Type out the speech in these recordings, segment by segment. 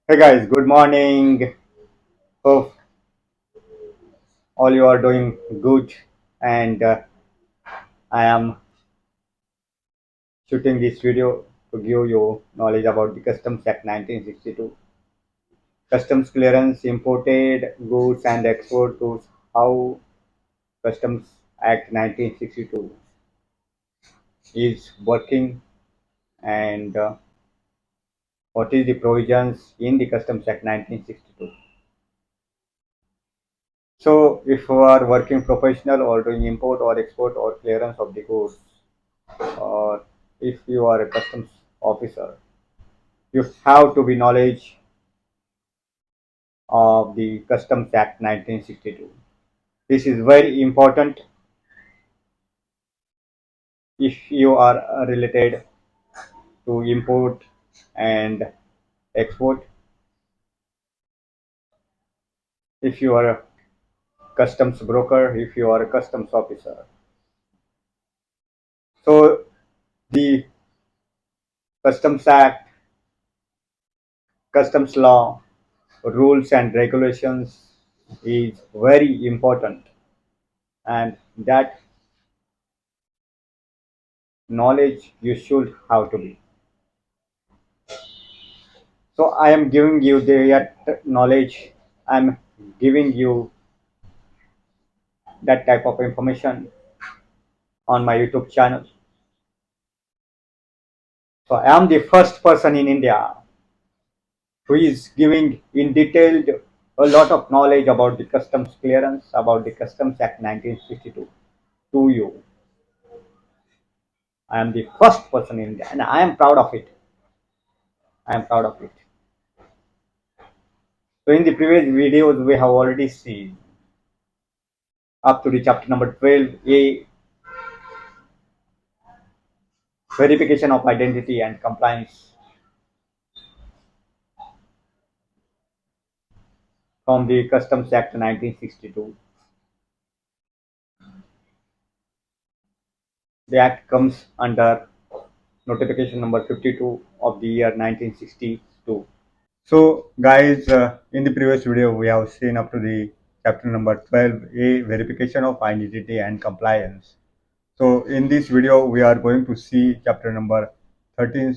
Hey guys, good morning. Hope all you are doing good. And I am shooting this video to give you knowledge about the Customs Act 1962. Customs clearance, imported goods and export goods. How Customs Act 1962 is working and what is the provisions in the Customs Act 1962. So, if you are working professional or doing import or export or clearance of the goods, or if you are a customs officer, you have to be knowledge of the Customs Act 1962. This is very important if you are related to import and export. If you are a customs broker, if you are a customs officer. So the Customs Act, customs law, rules and regulations is very important, and that knowledge you should have to be. So I am giving you that knowledge. I'm giving you that type of information on my YouTube channel. So I am the first person in India who is giving in detailed a lot of knowledge about the customs clearance, about the Customs Act 1962 to you. I am the first person in India and I am proud of it. I am proud of it. So in the previous videos we have already seen up to the chapter number 12A, verification of identity and compliance from the Customs Act 1962. The act comes under notification number 52 of the year 1962. So guys, in the previous video we have seen up to the chapter number 12A, verification of identity and compliance. So in this video we are going to see chapter number 13,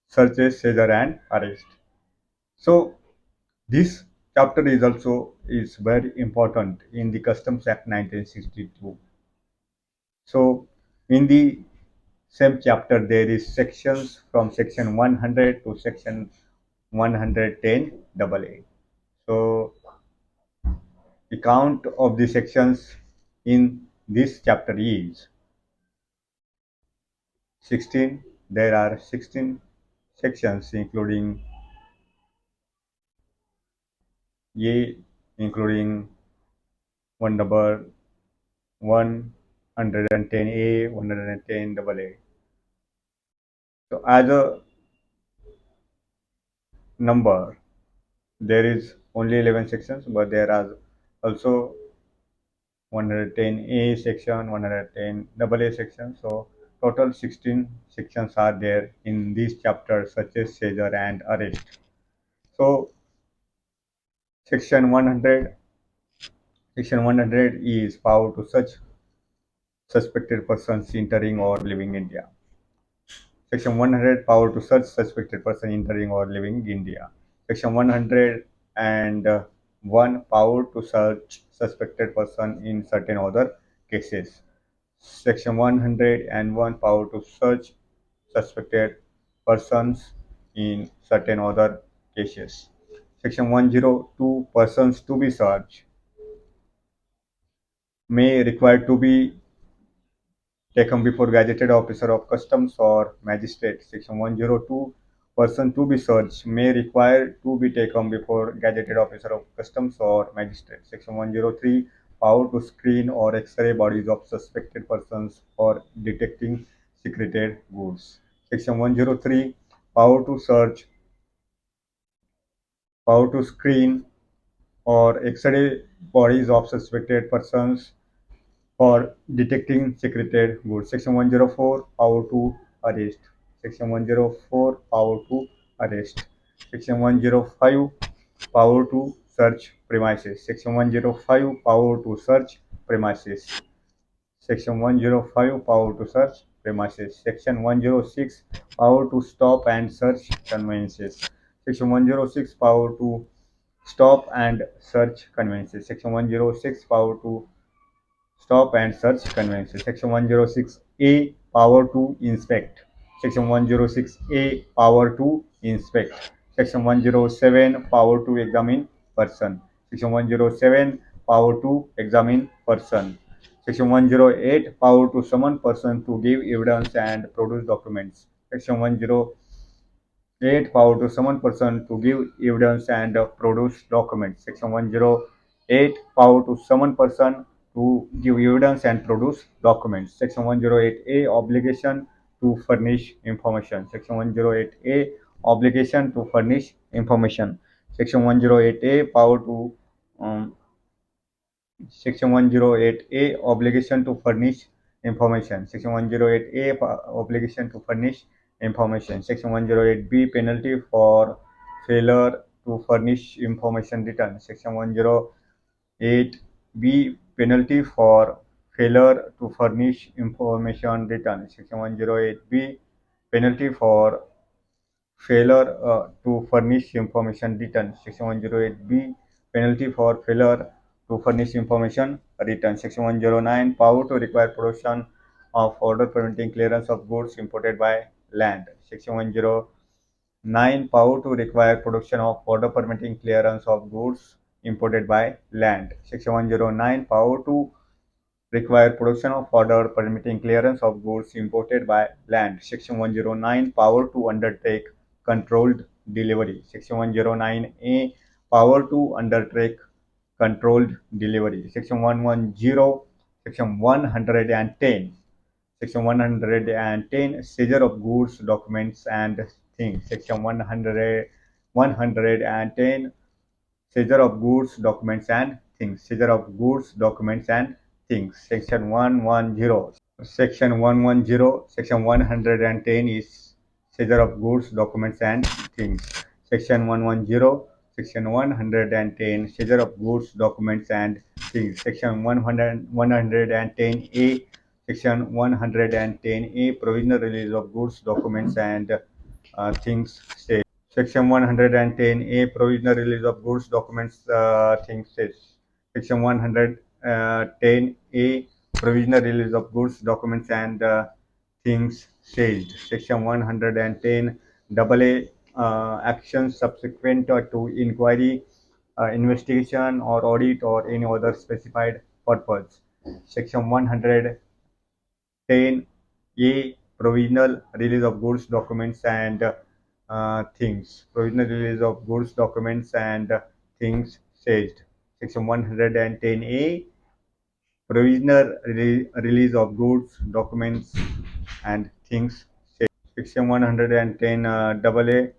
searches, seizure and arrest. So this chapter is very important in the Customs Act 1962. So in the same chapter there is sections from section 100 to section 110 AA. So the count of the sections in this chapter is 16. There are 16 sections including A, including one number 110A, 110 AA. So as a number, there is only 11 sections, but there are also 110A section, 110 AA section. So total 16 sections are there in this chapter, such as seizure and arrest. So section 100, section 100 is power to search suspected persons entering or leaving India. Section 100, power to search suspected person entering or leaving India. Section 101, power to search suspected person in certain other cases. Section 101, power to search suspected persons in certain other cases. Section 102, persons to be searched may require to be taken before gazetted officer of customs or magistrate. Section 102, person to be searched may require to be taken before gazetted officer of customs or magistrate. Section 103, power to screen or x-ray bodies of suspected persons for detecting secreted goods. Section 103, power to search, power to screen or x-ray bodies of suspected persons for detecting secreted goods. Section 104, power to arrest. Section 104, power to arrest. Section 105, power to search premises. Section 105, power to search premises. Section 105, power to search premises. Section 106, power to stop and search conveyances. Section 106, power to stop and search conveyances. Section 106, power to stop and search conveyances. Section 106A, power to inspect. Section 106A, power to inspect. Section 107, power to examine person. Section 107, power to examine person. Section 108, power to summon person to give evidence and produce documents. Section 108, power to summon person to give evidence and produce documents. Section 108, power to summon person to give evidence and produce documents. Section 108A, obligation to furnish information. Section 108A, obligation to furnish information. Section 108A, power to Section 108A, obligation to furnish information. Section 108A, obligation to furnish information. Section 108B, penalty for failure to furnish information return. Section 108B, penalty for failure to furnish information return. Section 108B, penalty for failure to furnish information return. Section 108B, penalty for failure to furnish information return. Section 109, power to require production of order permitting clearance of goods imported by land. Section 109, power to require production of order permitting clearance of goods imported by land. Section 109, power to require production of order permitting clearance of goods imported by land. Section 109, power to undertake controlled delivery. Section 109A, power to undertake controlled delivery. Section 110, Section 110, Section 110, seizure of goods, documents and things. Section 110, seizure of goods, documents and things. Seizure of goods, documents and things. Section 110. Section 110. Section 110 is seizure of goods, documents and things. Section 110. Section 110, seizure of goods, documents and things. Section 110A. Section 110A, provisional release of goods, documents and things. Section 110A, provisional release of goods, documents, things says. Section 110A, provisional release of goods, documents and things seized. Section 110 AA, actions subsequent to inquiry, investigation or audit or any other specified purpose. Section 110A, provisional release of goods, documents and things. Provisional release of goods, documents and things seized. Section 110A, provisional release of goods, documents and things seized. Section 110 AA,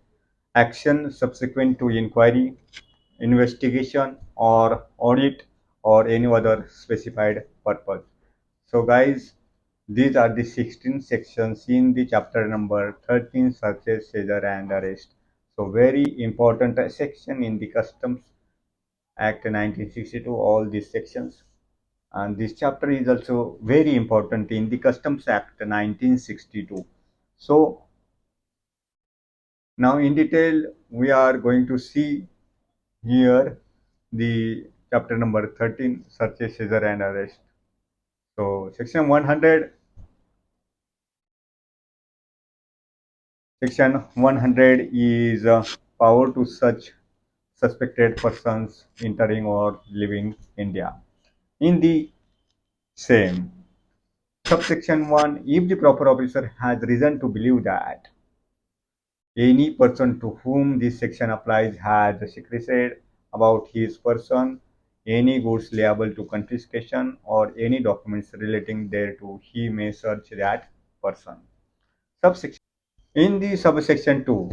action subsequent to inquiry, investigation or audit or any other specified purpose. So guys, these are the 16 sections in the chapter number 13, searches, seizure and arrest. So very important section in the Customs Act 1962, all these sections. And this chapter is also very important in the Customs Act 1962. So now in detail, we are going to see here the chapter number 13, searches, seizure and arrest. So section 100, section 100 is power to search suspected persons entering or leaving India. In the same subsection 1, if the proper officer has reason to believe that any person to whom this section applies has secreted about his person any goods liable to confiscation or any documents relating thereto, he may search that person. Subsection. In the subsection 2,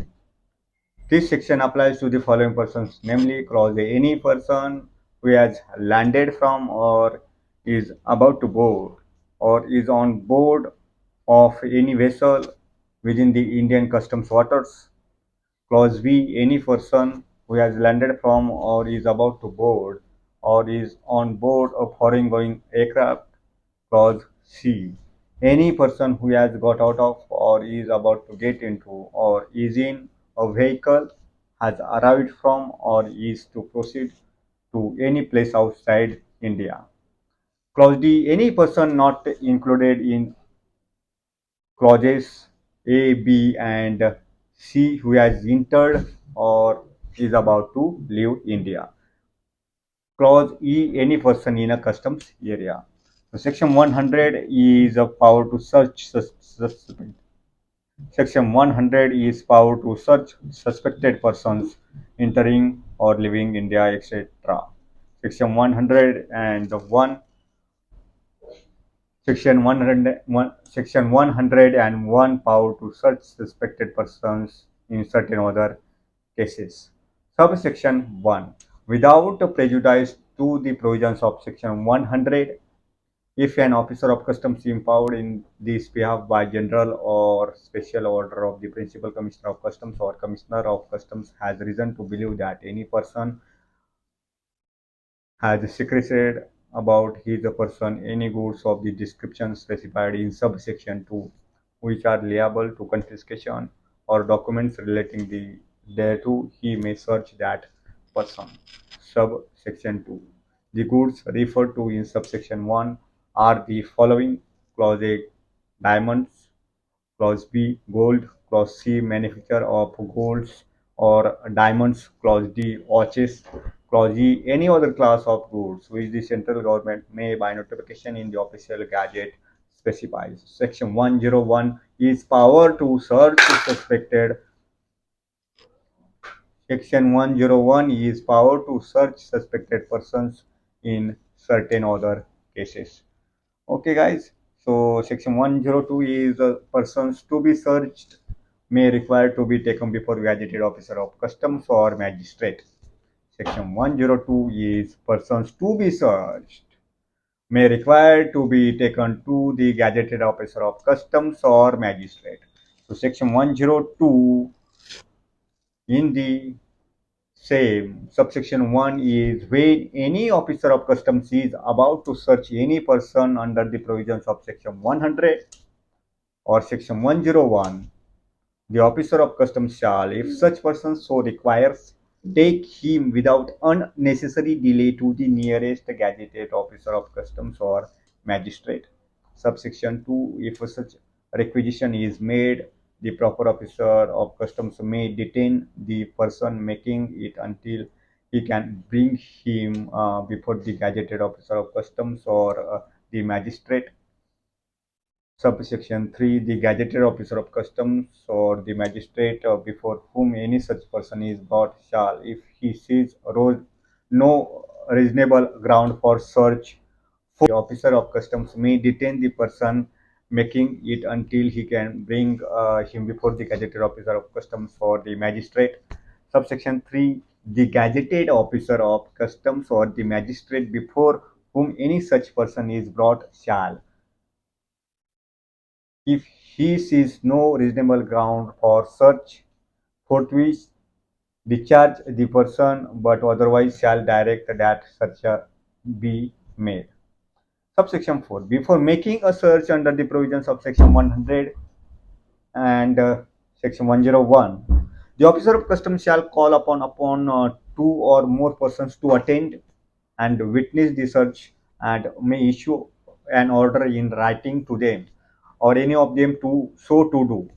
this section applies to the following persons, namely clause A, any person who has landed from or is about to board or is on board of any vessel within the Indian customs waters. Clause B, any person who has landed from or is about to board or is on board a foreign going aircraft. Clause C, any person who has got out of or is about to get into or is in a vehicle, has arrived from or is to proceed to any place outside India. Clause D, any person not included in clauses A, B, and C who has entered or is about to leave India. Clause E, any person in a customs area. So Section 100 is a power to search Section 100 is power to search suspected persons entering or leaving India, etc. Section 101 Section 101 power to search suspected persons in certain other cases. Subsection 1. Without prejudice to the provisions of Section 100, if an officer of customs empowered in this behalf by general or special order of the principal commissioner of customs or commissioner of customs has reason to believe that any person has secreted about his person any goods of the description specified in subsection 2, which are liable to confiscation, or documents relating thereto, he may search that person. Subsection 2. The goods referred to in subsection 1 are the following: Clause A, diamonds; Clause B, gold; Clause C, manufacture of golds or diamonds; Clause D, watches; Clause E, any other class of goods which the central government may by notification in the official gazette specifies. Section 101 is power to search suspected. Section 101 is power to search suspected persons in certain other cases. Okay, guys. So section 102 is persons to be searched may require to be taken before gazetted officer of customs or magistrate. Section 102 is persons to be searched may require to be taken to the gazetted officer of customs or magistrate. So section 102 in the same subsection 1 is when any officer of customs is about to search any person under the provisions of section 100 or section 101, the officer of customs shall, if such person so requires, take him without unnecessary delay to the nearest gazetted officer of customs or magistrate. Subsection 2. If such requisition is made, the proper officer of customs may detain the person making it until he can bring him before the gazetted officer of customs or the magistrate. Subsection 3. The gazetted officer of customs or the magistrate before whom any such person is brought shall, if he sees no reasonable ground for search, the officer of customs may detain the person making it until he can bring him before the gazetted officer of customs or the magistrate. Subsection 3. The gazetted officer of customs or the magistrate before whom any such person is brought shall, if he sees no reasonable ground for search, forthwith discharge the person, but otherwise shall direct that search be made. Subsection 4. Before making a search under the provisions of section 100 and section 101, the officer of customs shall call upon two or more persons to attend and witness the search, and may issue an order in writing to them or any of them to so to do,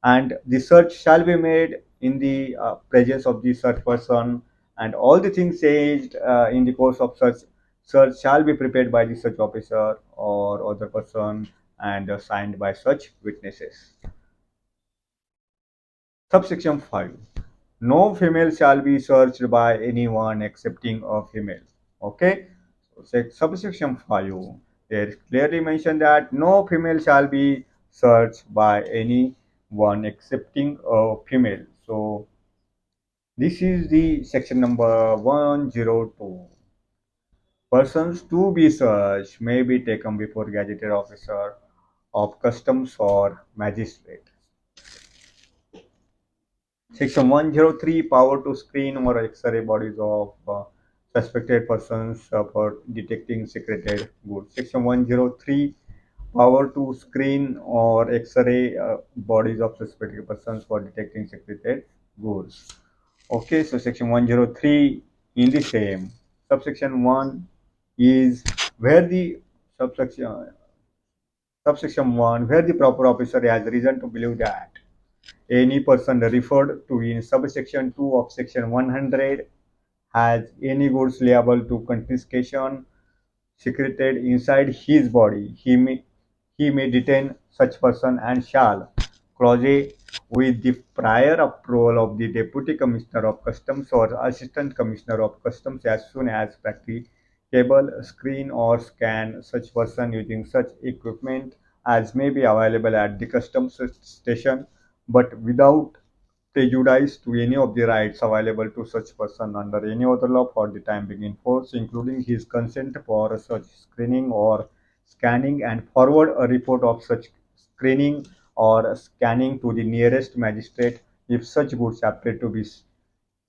and the search shall be made in the presence of the search person, and all the things said in the course of such search shall be prepared by the search officer or other person and signed by such witnesses. Subsection 5. No female shall be searched by anyone excepting a female. Okay. So subsection 5. There is clearly mentioned that no female shall be searched by anyone excepting a female. So this is the section number 102. Persons to be searched may be taken before gazetted officer of customs or magistrate. Section 103, power to screen or X-ray bodies of suspected persons for detecting secreted goods. Section 103, power to screen or X-ray bodies of suspected persons for detecting secreted goods. Okay, so section 103 in the same. Subsection 1 is where the subsection subsection 1 where the proper officer has reason to believe that any person referred to in subsection 2 of section 100 has any goods liable to confiscation secreted inside his body, he may detain such person and shall, clause A, with the prior approval of the Deputy Commissioner of Customs or Assistant Commissioner of Customs as soon as practicable, screen or scan such person using such equipment as may be available at the customs station, but without prejudice to any of the rights available to such person under any other law for the time being in force, including his consent for such screening or scanning, and forward a report of such screening or scanning to the nearest magistrate if such goods appear to be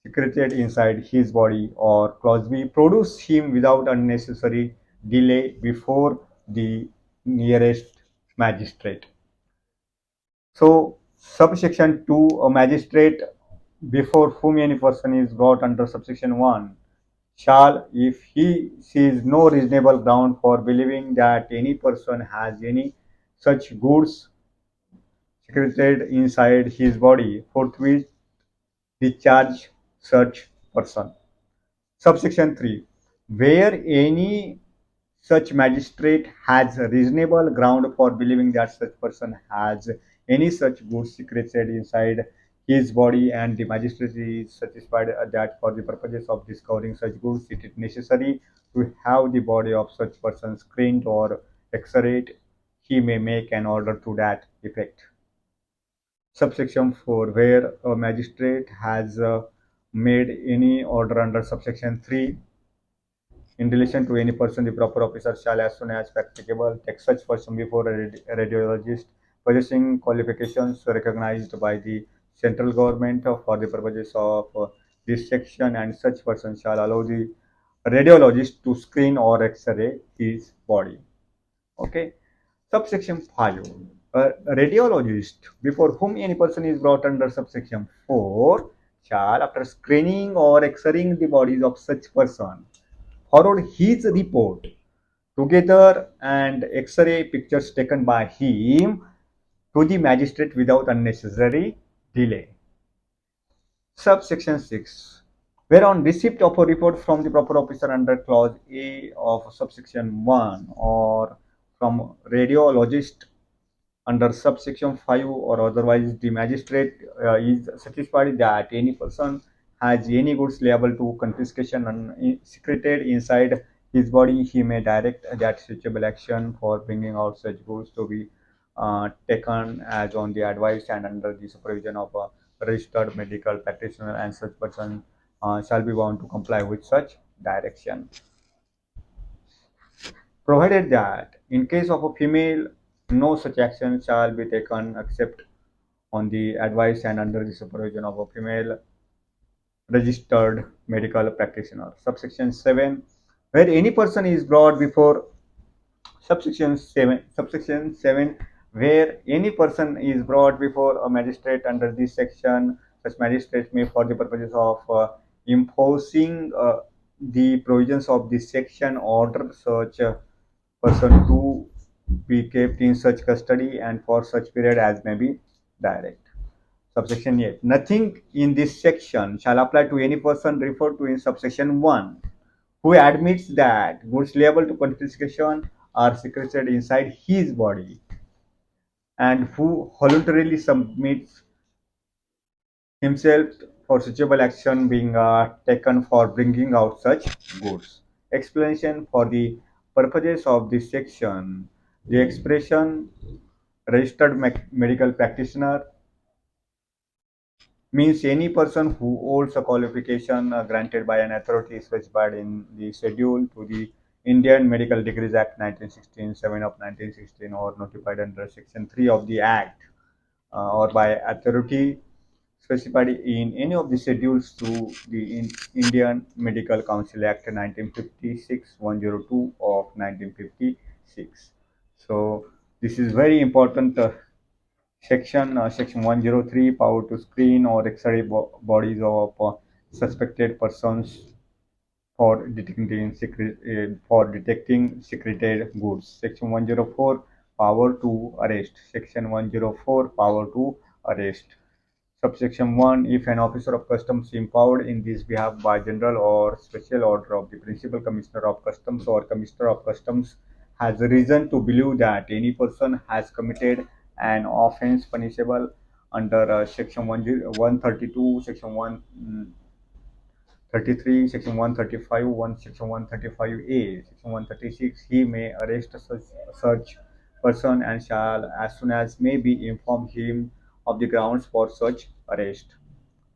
secreted inside his body, or clause B, produce him without unnecessary delay before the nearest magistrate. So, subsection 2, a magistrate before whom any person is brought under subsection 1 shall, if he sees no reasonable ground for believing that any person has any such goods secreted inside his body, forthwith discharge such person. Subsection 3. Where any such magistrate has a reasonable ground for believing that such person has any such goods secreted inside his body, and the magistrate is satisfied that for the purposes of discovering such goods it is necessary to have the body of such person screened or x-rayed, he may make an order to that effect. Subsection 4. Where a magistrate has made any order under subsection 3 in relation to any person, the proper officer shall, as soon as practicable, take such person before a radiologist possessing qualifications recognized by the central government for the purposes of this section, and such person shall allow the radiologist to screen or X-ray his body. Okay. Subsection 5. A radiologist before whom any person is brought under subsection 4 shall, after screening or X-raying the bodies of such person, forward his report together and X-ray pictures taken by him to the magistrate without unnecessary delay. Subsection 6. Where on receipt of a report from the proper officer under clause A of subsection 1 or from radiologist under subsection 5 or otherwise the magistrate is satisfied that any person has any goods liable to confiscation and secreted inside his body, he may direct that suitable action for bringing out such goods to be taken as on the advice and under the supervision of a registered medical practitioner, and such person shall be bound to comply with such direction, provided that in case of a female no such action shall be taken except on the advice and under the supervision of a female registered medical practitioner. Subsection 7. Where any person is brought before subsection 7, where any person is brought before a magistrate under this section, such magistrate may, for the purposes of imposing the provisions of this section, order such person to be kept in such custody and for such period as may be direct. Subsection 8. Nothing in this section shall apply to any person referred to in subsection 1 who admits that goods liable to confiscation are secreted inside his body and who voluntarily submits himself for suitable action being taken for bringing out such goods. Explanation: for the purposes of this section, the expression registered medical practitioner means any person who holds a qualification granted by an authority specified in the schedule to the Indian Medical Degrees Act 1916, 7 of 1916, or notified under Section 3 of the Act, or by authority specified in any of the schedules to the Indian Medical Council Act 1956 102 of 1956. So this is very important section 103 power to screen or X-ray bodies of suspected persons for detecting secreted goods. Section 104 power to arrest. Section 104 power to arrest. Subsection 1. If an officer of customs empowered in this behalf by general or special order of the principal commissioner of customs or commissioner of customs has reason to believe that any person has committed an offense punishable under section 132, section 133, section 135, section 135A, section 136, he may arrest such person and shall, as soon as may be, inform him of the grounds for such arrest.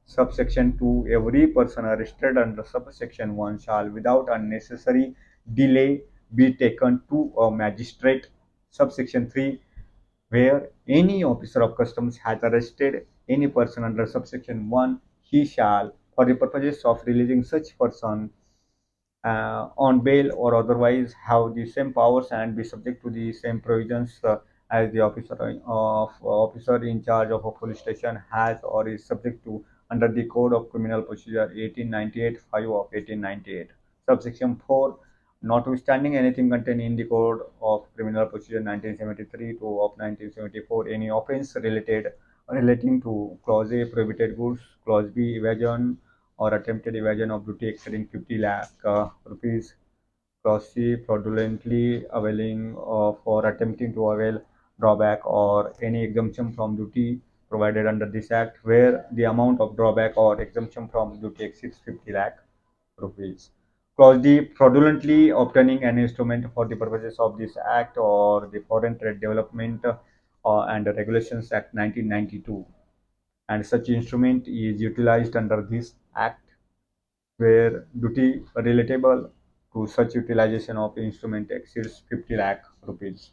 Subsection 2. Every person arrested under subsection 1 shall without unnecessary delay be taken to a magistrate. Subsection 3. Where any officer of customs has arrested any person under subsection 1, he shall, for the purposes of releasing such person on bail or otherwise, have the same powers and be subject to the same provisions as the officer in charge of a police station has or is subject to under the Code of Criminal Procedure 1898 5 of 1898. Subsection 4. Notwithstanding anything contained in the Code of Criminal Procedure 1973 to of 1974, any offence relating to Clause A prohibited goods, Clause B evasion or attempted evasion of duty exceeding 50 lakh rupees, Clause C fraudulently availing of or attempting to avail drawback or any exemption from duty provided under this act where the amount of drawback or exemption from duty exceeds 50 lakh rupees. Clause D. Fraudulently obtaining an instrument for the purposes of this Act or the Foreign Trade Development and Regulations Act 1992, and such instrument is utilized under this Act where duty relatable to such utilization of instrument exceeds 50 lakh rupees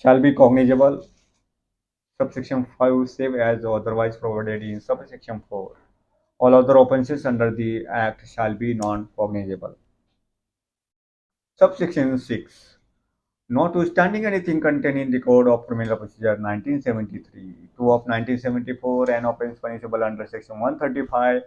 shall be cognizable. Subsection 5 save as otherwise provided in subsection 4. All other offences under the Act shall be non-cognizable. Subsection 6. Notwithstanding anything contained in the Code of Criminal Procedure 1973, 2 of 1974, an offence punishable under Section 135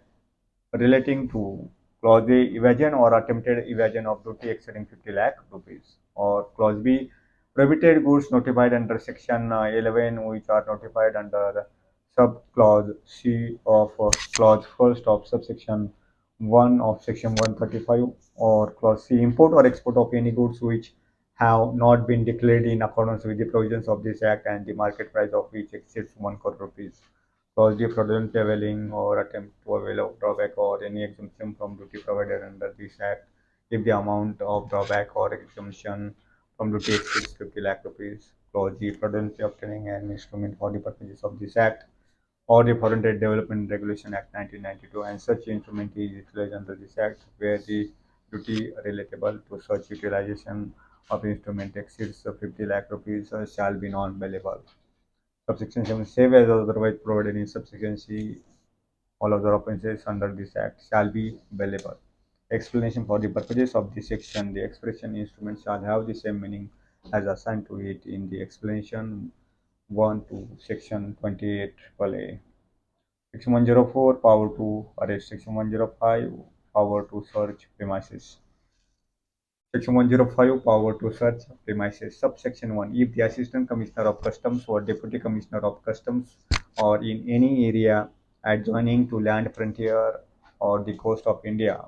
relating to Clause A evasion or attempted evasion of duty exceeding 50 lakh rupees, or Clause B prohibited goods notified under Section 11 which are notified under subclause C of Clause 1st of subsection 1 of Section 135, or Clause C import or export of any goods which have not been declared in accordance with the provisions of this Act and the market price of which exceeds 1 crore rupees. Clause D. Fraudulent availing or attempt to avail of drawback or any exemption from duty provided under this Act if the amount of drawback or exemption from duty exceeds 50 lakh rupees. Clause G. Fraudulently obtaining an instrument for the purposes of this Act or the Foreign Trade Development Regulation Act 1992, and such instrument is utilized under this Act where the duty relatable to such utilization of instrument exceeds 50 lakh rupees shall be non-bailable. Subsection 7. Save as otherwise provided in subsection C, all other offences under this Act shall be bailable. Explanation for the purposes of this section. The expression instrument shall have the same meaning as assigned to it in the explanation 1 to section 28 A. Section 104 power to arrest. Section 105 power to search premises. Section 105 power to search premises. Subsection 1. If the Assistant Commissioner of Customs or Deputy Commissioner of Customs or in any area adjoining to land frontier or the coast of India,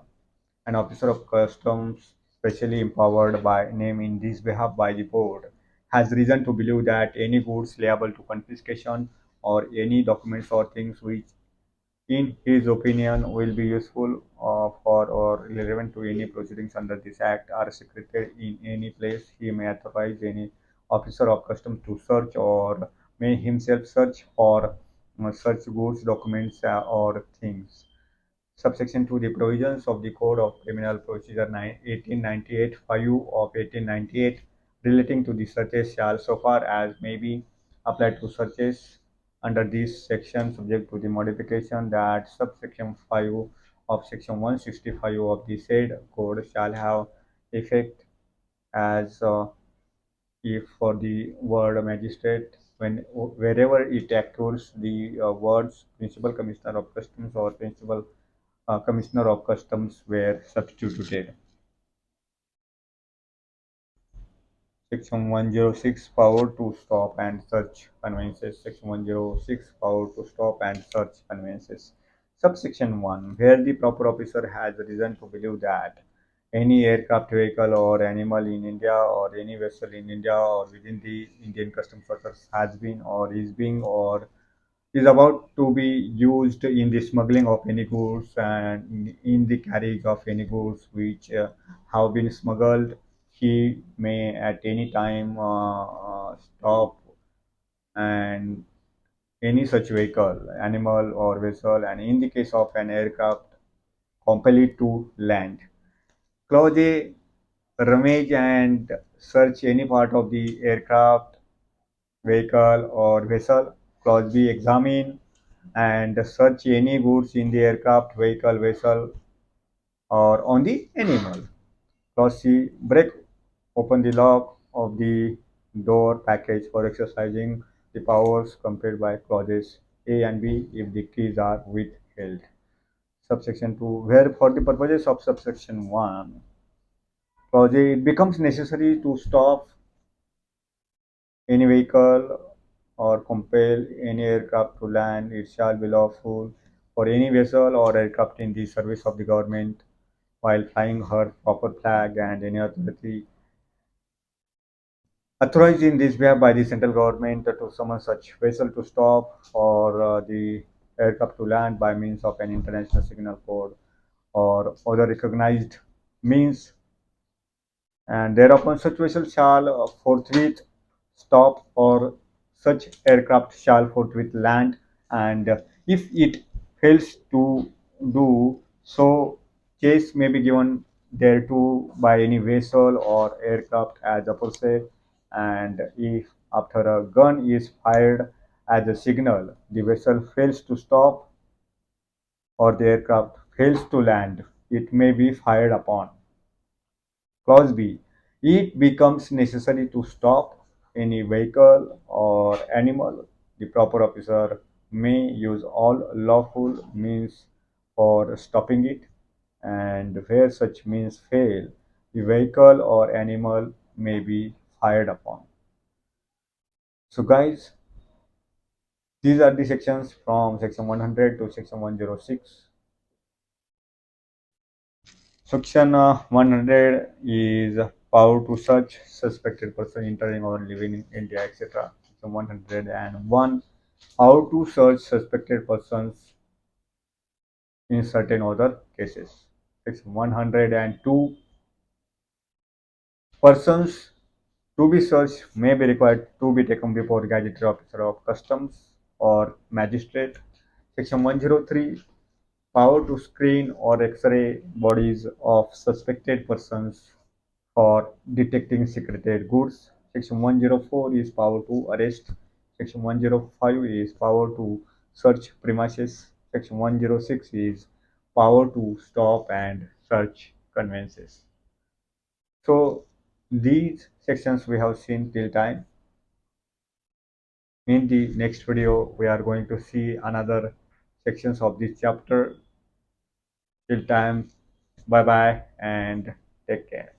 an officer of customs specially empowered by name in this behalf by the board has reason to believe that any goods liable to confiscation or any documents or things which in his opinion will be useful for or relevant to any proceedings under this act are secreted in any place, he may authorize any officer of customs to search or may himself search for such goods, documents, or things. Subsection 2. The provisions of the Code of Criminal Procedure 1898 5 of 1898 relating to the searches shall, so far as may be, apply to searches under this section subject to the modification that subsection 5 of section 165 of the said code shall have effect as if for the word magistrate when wherever it occurs the words principal commissioner of customs or principal commissioner of customs were substituted. Section 106 power to stop and search conveyances. Section 106 power to stop and search conveyances. Subsection 1 where the proper officer has reason to believe that any aircraft, vehicle, or animal in India or any vessel in India or within the Indian customs service has been or is being or is about to be used in the smuggling of any goods and in the carriage of any goods which have been smuggled. He may at any time stop and any such vehicle, animal or vessel, and in the case of an aircraft, compel it to land. Clause A, rummage and search any part of the aircraft, vehicle, or vessel. Clause B, examine and search any goods in the aircraft, vehicle, vessel, or on the animal. Clause C, break open the lock of the door package for exercising the powers conferred by clauses A and B if the keys are withheld. Subsection 2, where for the purposes of subsection 1, clause A, it becomes necessary to stop any vehicle or compel any aircraft to land, it shall be lawful for any vessel or aircraft in the service of the government while flying her proper flag and any authority authorized in this way by the central government to summon such vessel to stop or the aircraft to land by means of an international signal code or other recognized means, and thereupon such vessel shall forthwith stop or such aircraft shall forthwith land, and if it fails to do so, chase may be given thereto by any vessel or aircraft as aforesaid, and if after a gun is fired as a signal the vessel fails to stop or the aircraft fails to land, it may be fired upon. Clause B, it becomes necessary to stop any vehicle or animal. The proper officer may use all lawful means for stopping it, and where such means fail, the vehicle or animal may be fired upon. So, guys, these are the sections from section 100 to section 106. Section 100 is power to search suspected person entering or living in India, etc. Section 101, how to search suspected persons in certain other cases. Section 102, persons to be searched may be required to be taken before gazetted officer of customs or magistrate. Section 103, power to screen or X-ray bodies of suspected persons for detecting secreted goods. Section 104 is power to arrest. Section 105 is power to search premises. Section 106 is power to stop and search conveyances. So these sections we have seen till time. In the next video, we are going to see another sections of this chapter. Till time, bye bye and take care.